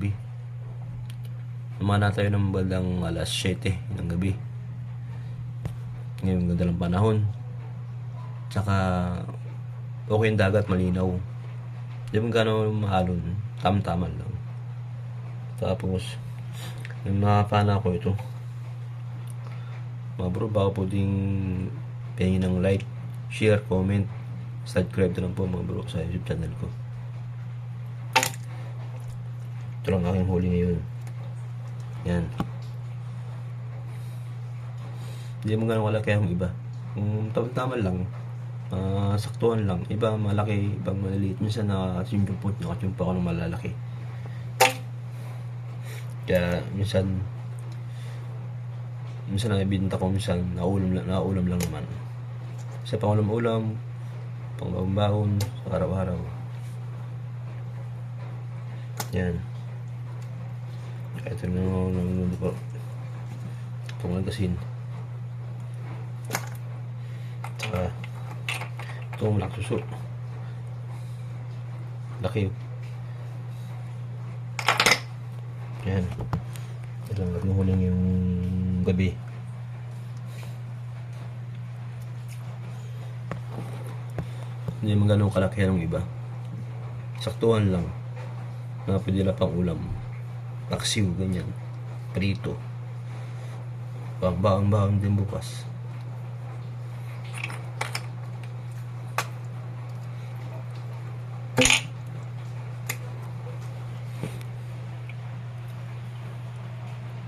gabi. Lumana tayo ng bandang alas 7 ng gabi. Ngayon ganda ng panahon. Tsaka okay yung dagat, malinaw. Di mo gano'n mahalon. Tam-taman lang. Tapos yung mga pana ko ito. Mga bro, baka pwedeng pahingin ng like, share, comment, subscribe na lang po mga bro sa YouTube channel ko. Ito lang aking huli ngayon. Yan. Hindi mo ganun kalaki ang iba. Kung tama lang, saktuhan lang. Iba malaki, ibang maliliit. Minsan nakachimpumpot, nakachimpa ako ng malalaki. Kaya minsan nakibinta ko, minsan naulam lang naman. Sa pangulam-ulam, pang-baon sa araw-araw. Yan. Ito na nanonood po. Itong magasin. Tsaka itong laksuso. Laki. Yan. Ito lang naghuhuling yung gabi. Hindi mo ganun kalaki ng iba. Saktuhan lang. Na pwede na pang ulam. Paksiw, ganyan. Prito. Baang-baang din bukas.